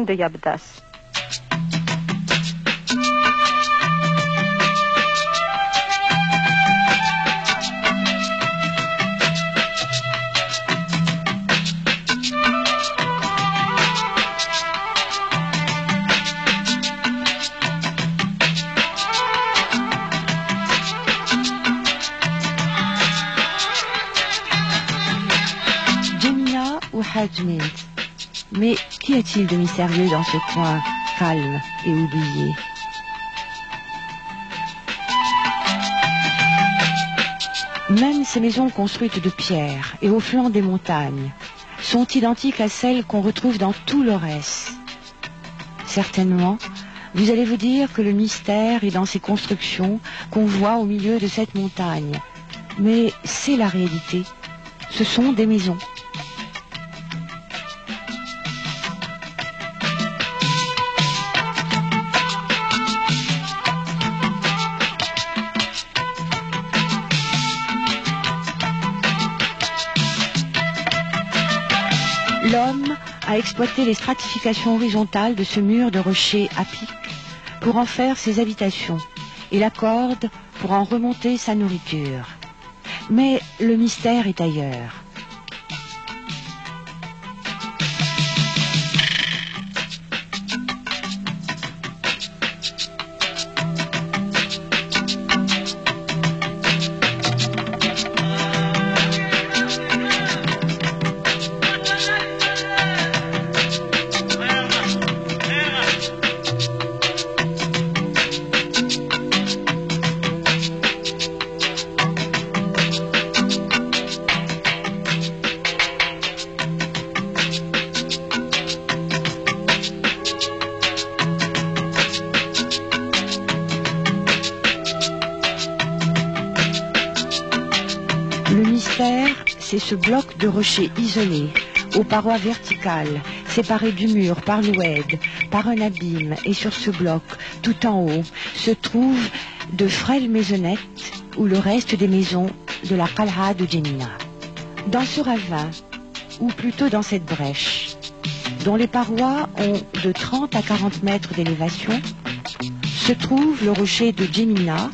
de Yabdas. Mais qu'y a-t-il de mystérieux dans ce coin calme et oublié? Même ces maisons construites de pierre et au flanc des montagnes sont identiques à celles qu'on retrouve dans tout le reste. Certainement, vous allez vous dire que le mystère est dans ces constructions qu'on voit au milieu de cette montagne. Mais c'est la réalité. Ce sont des maisons. L'homme a exploité les stratifications horizontales de ce mur de rochers à pic pour en faire ses habitations et la corde pour en remonter sa nourriture. Mais le mystère est ailleurs. C'est ce bloc de rochers isolés, aux parois verticales, séparées du mur par l'oued, par un abîme, et sur ce bloc, tout en haut, se trouvent de frêles maisonnettes ou le reste des maisons de la Qal'a de Jemina. Dans ce ravin, ou plutôt dans cette brèche, dont les parois ont de 30 à 40 mètres d'élévation, se trouve le rocher de Jemina,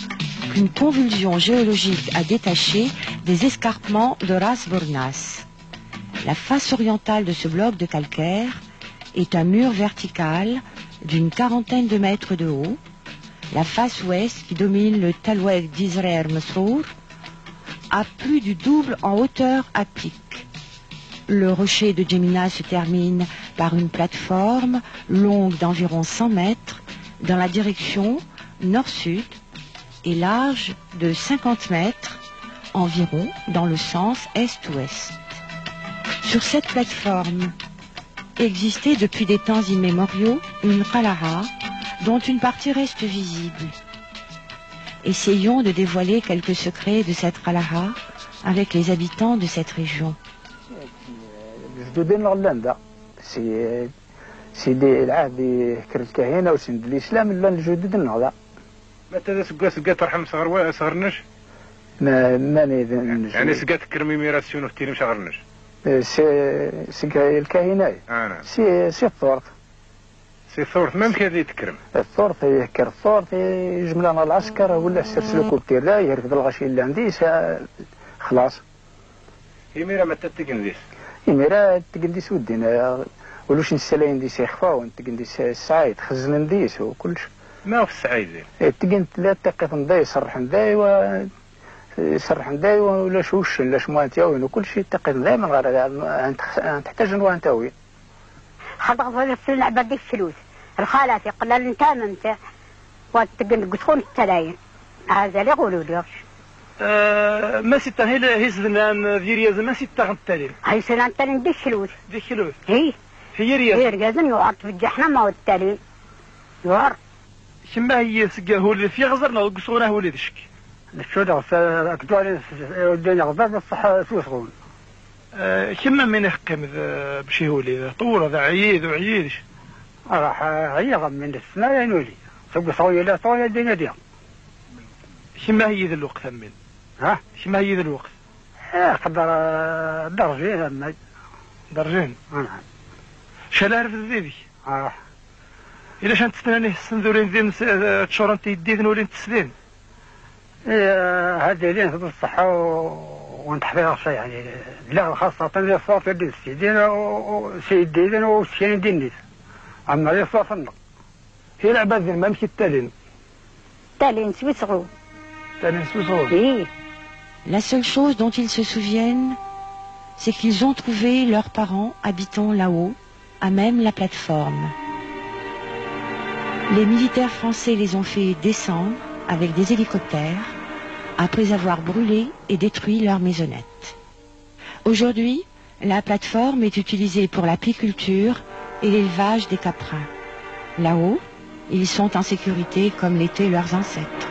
qu'une convulsion géologique a détaché des escarpements de Ras Bornas. La face orientale de ce bloc de calcaire est un mur vertical d'une 40aine de mètres de haut. La face ouest, qui domine le Talweg d'Israël Mesrour, a plus du double en hauteur à pic. Le rocher de Jemina se termine par une plateforme longue d'environ 100 mètres dans la direction nord-sud et large de 50 mètres environ dans le sens est-ouest. Sur cette plateforme existait depuis des temps immémoriaux une Qal'a dont une partie reste visible. Essayons de dévoiler quelques secrets de cette Qal'a avec les habitants de cette région. سيدي العهد كر الكهنة وسند الإسلام إلا الجدد النهضة. متى سقات ترحم صغرنش؟ ماني يعني سقات كرمي ميراسيون وفتيني مشغرنش. سقا الكهنة. أنا. سي الثورت. سي الثورت ما يمكن هذه تكرم. الثورت يهكر الثورت يجمل لنا العسكر ولا سلسلكو التيرا يركض الغشي اللي عندي خلاص. يميرا متى تقنديس؟ يميرا تقنديس ودينا. ولوش نسالين دي سيخفاو نتقنديس السعايد خزن نديس وكلش. ما هو في السعايد؟ تقنت لا تقف نداي صرح نداي صرح نداي ولا شوش لا شموانتاوين وكل شيء تقف نداي من غير تحتاج نوانتاوي. خاطر في اللعبة ديك الفلوس الخالات يقول انت انت وتقن قصون التلاين هذا اللي يقولوا لي ما سيتا هي سنان فيرياز ما سيتا غنتالين هاي سنان التالين ديك الفلوس ديك الفلوس هي رياز يوعر في الجحنة والتالين يوعر كما هي سقاه اللي في غزرنا وقصونا هو اللي دشك شو ده أكدوالي الدنيا غزر بالصحة سوسغون كما من يحكم بشي هو اللي طول هذا عيد وعيدش راح عيغ من السنة ينولي سوق صوية لا صوية الدنيا دي كما هي ذا الوقت من ها كما هي ذا الوقت قدر درجين درجين نعم شال عرف ذيبي إلا شان تستناني السندورين دين تشورنتي يديثن ولين تسلين. هذه لين في الصحة ونتحفظ شيء يعني لا خاصة لي الصوت اللي سيدنا وسيدنا وسيدنا دينيس أما لي الصوت النق هي لعبة ذي ما مشي التالين. تالين سويسرو. تالين سويسرو. إيه. La seule chose dont ils se souviennent, c'est qu'ils ont trouvé leurs parents habitant là-haut, à même la plateforme. Les militaires français les ont fait descendre avec des hélicoptères après avoir brûlé et détruit leurs maisonnettes. Aujourd'hui, la plateforme est utilisée pour l'apiculture et l'élevage des caprins. Là-haut, ils sont en sécurité comme l'étaient leurs ancêtres.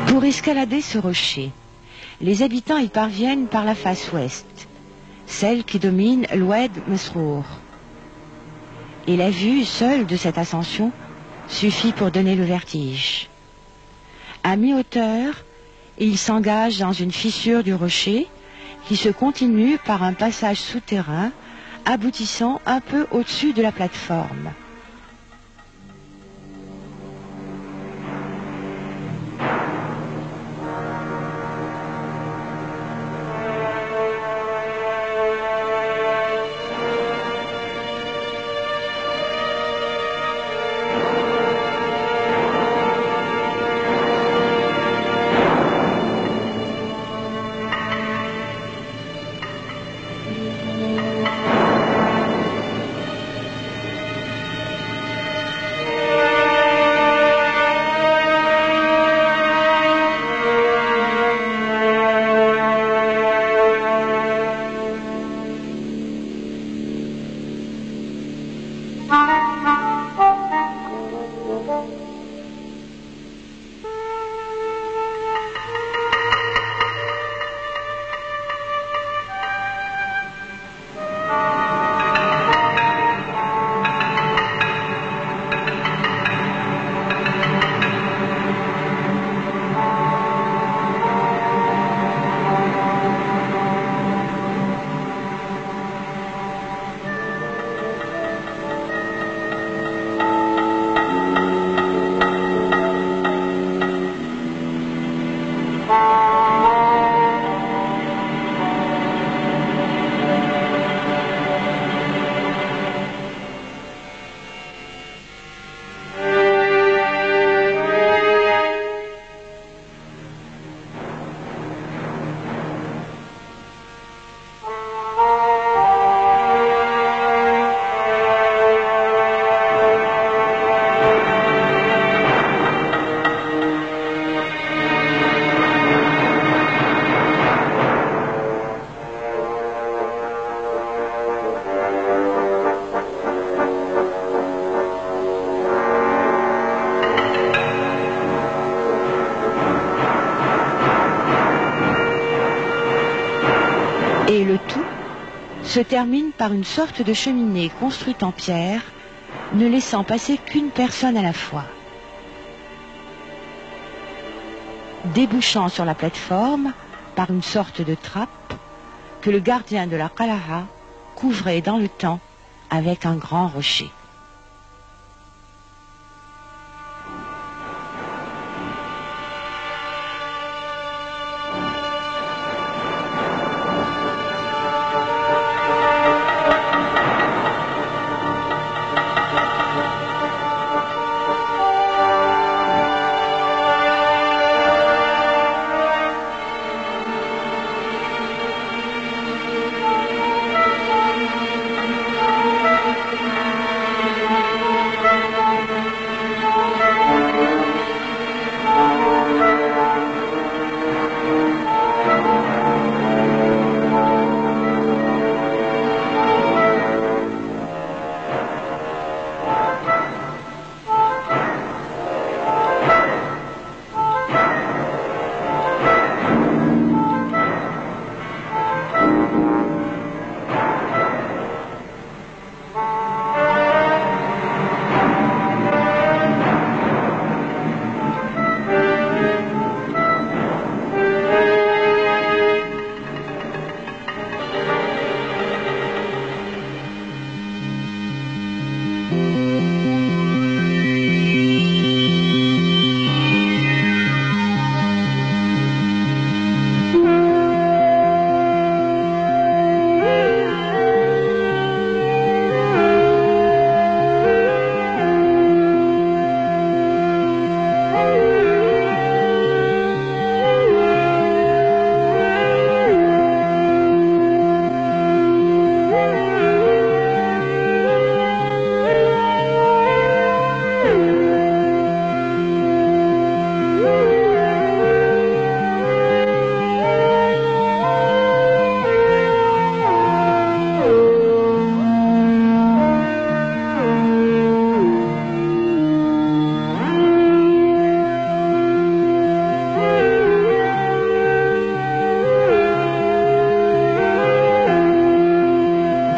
Pour escalader ce rocher, les habitants y parviennent par la face ouest, celle qui domine l'Oued Mesrour. Et la vue seule de cette ascension suffit pour donner le vertige. À mi-hauteur, ils s'engagent dans une fissure du rocher qui se continue par un passage souterrain aboutissant un peu au-dessus de la plateforme. Et le tout se termine par une sorte de cheminée construite en pierre, ne laissant passer qu'une personne à la fois. Débouchant sur la plateforme par une sorte de trappe que le gardien de la Qala'a couvrait dans le temps avec un grand rocher.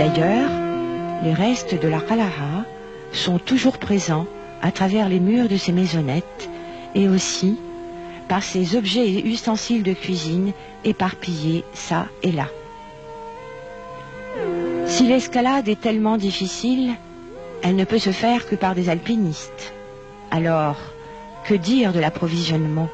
D'ailleurs, les restes de la Qala'a sont toujours présents à travers les murs de ces maisonnettes et aussi par ces objets et ustensiles de cuisine éparpillés ça et là. Si l'escalade est tellement difficile, elle ne peut se faire que par des alpinistes. Alors, que dire de l'approvisionnement ?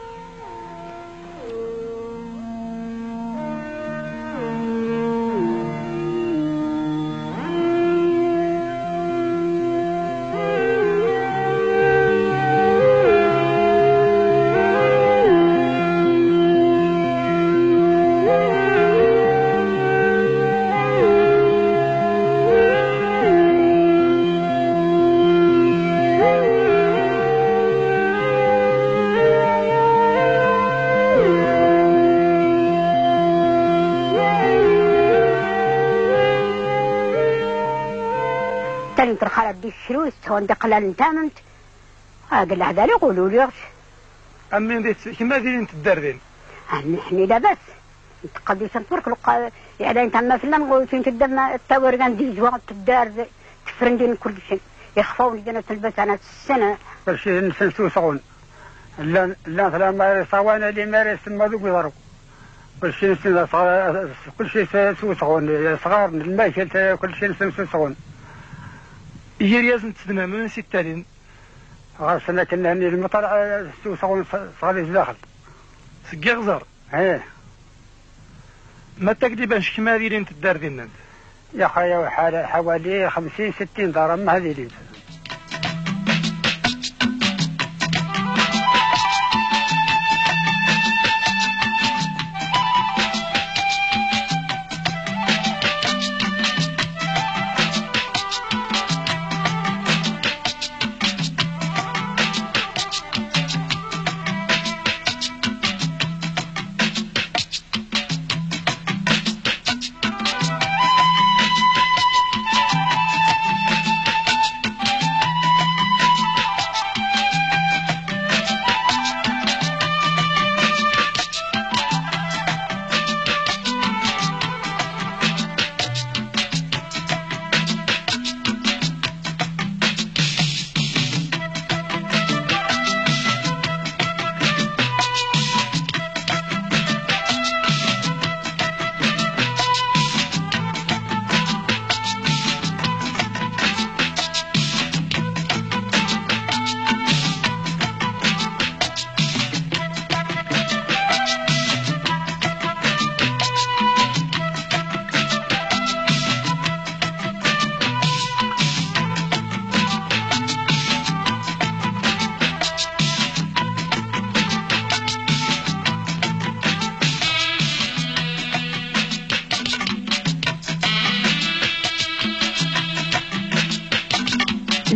تاني الخالة دي الشروس هون دقلال انتامنت قال هذا اللي يقولوا لي أمين ديت كما ديرين تدردين نحني لاباس تقضي سنتورك يعني انت ما فلان نقول فين تدم التورقان دي جوان تدار تفرندين كل شيء يخفون لنا تلبس انا السنه كل شيء نسنسو صغون لا لا ما صوانا اللي مارس ما ذوق يضرب كل شيء كل شيء سو صغون صغار الماكل كل شيء نسنسو صغون يجي لازم تسدنا من ستالين غاسنا كنا هني المطلع سو صغون صغار داخل سقي غزر ايه ما تقريبا كما دايرين تداردين انت يا خويا حوالي 50 60 درهم هذه اللي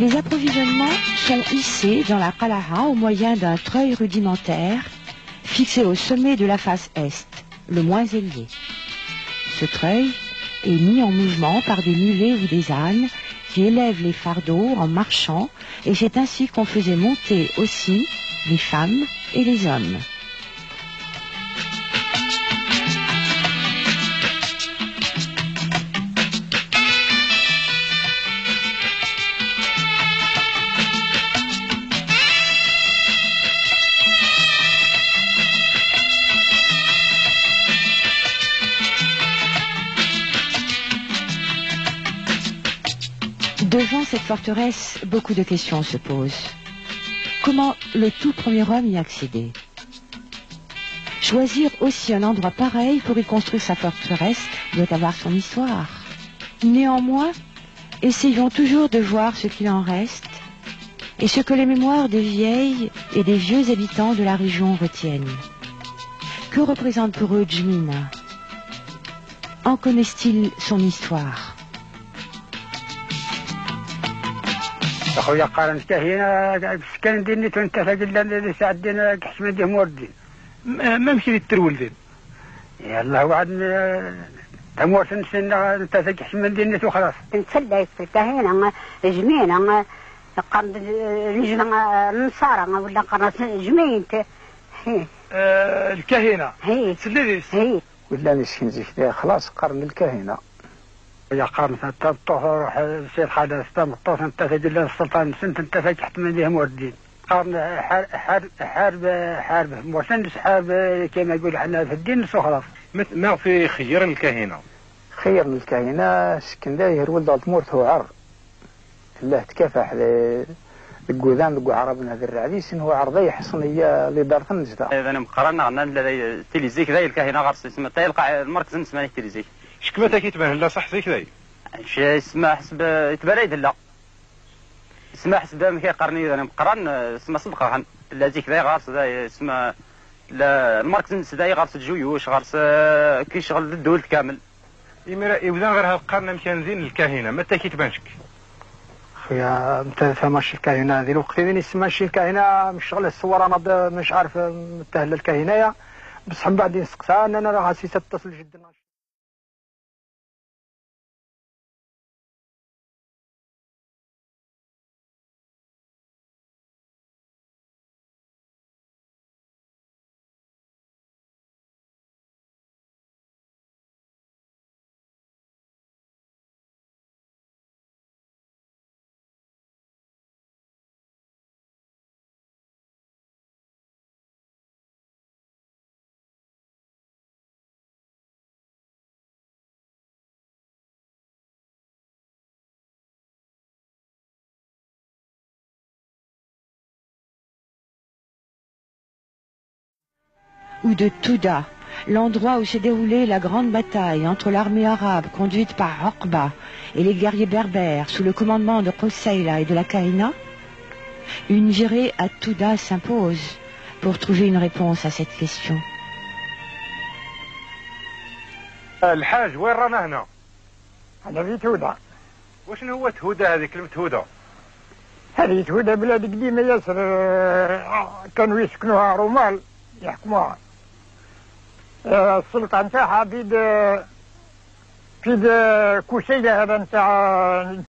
Les approvisionnements sont hissés dans la Qala'a au moyen d'un treuil rudimentaire fixé au sommet de la face est, le moins élevé. Ce treuil est mis en mouvement par des mulets ou des ânes qui élèvent les fardeaux en marchant, et c'est ainsi qu'on faisait monter aussi les femmes et les hommes. Devant cette forteresse, beaucoup de questions se posent. Comment le tout premier homme y accéder? Choisir aussi un endroit pareil pour y construire sa forteresse doit avoir son histoire. Néanmoins, essayons toujours de voir ce qu'il en reste et ce que les mémoires des vieilles et des vieux habitants de la région retiennent. Que représente pour eux Jmina? En connaissent-ils son histoire? اخويا قارنت هنا سكن ديني تنتفق الا ساعدنا كحشم دي موردين ما مشي للترولدين. يلا وعد تمور سنسن انتفق كحشم ديني وخلاص. نتسلى في الكهينة جمينة قرن نجمع النصارى ولا قرن جمين الكهنة هي تسليديس هي ولا مسكين زيك خلاص قرن الكهنة يا قارن تطوح سير خالد استم طوف انتفق الا السلطان سنت انتفق تحت من ديهم موردين. قارن حارب موسندس حارب كما يقول احنا في الدين وخلاص. ما في خير الكهنة؟ خير من الكهنة سكن داير ولد التمور هو عر الله تكافح الجوذان دقو عربنا ذي الرعديس هو عرضي حصنية لدارة النجدة. إذا مقارنة عنا الذي تليزيك ذي الكهنة غرس اسمه تلقى المركز اسمه تليزيك. شكمتها كيتبان لا صح زيك ذي؟ شيء اسمه حسب تبريد لا. اسمه حسب ما كيقارني إذا مقارن اسمه صدقة عن الذيك ذي غرس ذي اسمه المركز ذي غرس الجيوش غرس كيشغل الدول كامل. إميرا إذا غير هالقرن مكان زين الكهنة متى كيتبانشك؟ خويا انت فماش الكهنة هذه الوقت اللي نسماش الكهنة مش شغل الصور انا مش عارف متهل الكهنة بصح من بعد نسقسى انا راه سي تتصل جدا. Ou de Touda, l'endroit où s'est déroulée la grande bataille entre l'armée arabe conduite par Uqba et les guerriers berbères sous le commandement de Qusayla et de la Kahina? Une virée à Touda s'impose pour trouver une réponse à cette question. الحاج وين رانا هنا؟ انا في تودا. وشنو هو تهودا هذه كلمة تهودا؟ هذه تودا بلاد قديمة ياسر كانوا يسكنوها رومال يحكموها. السلطان تاعها بيد كوسيلة هذا نتاع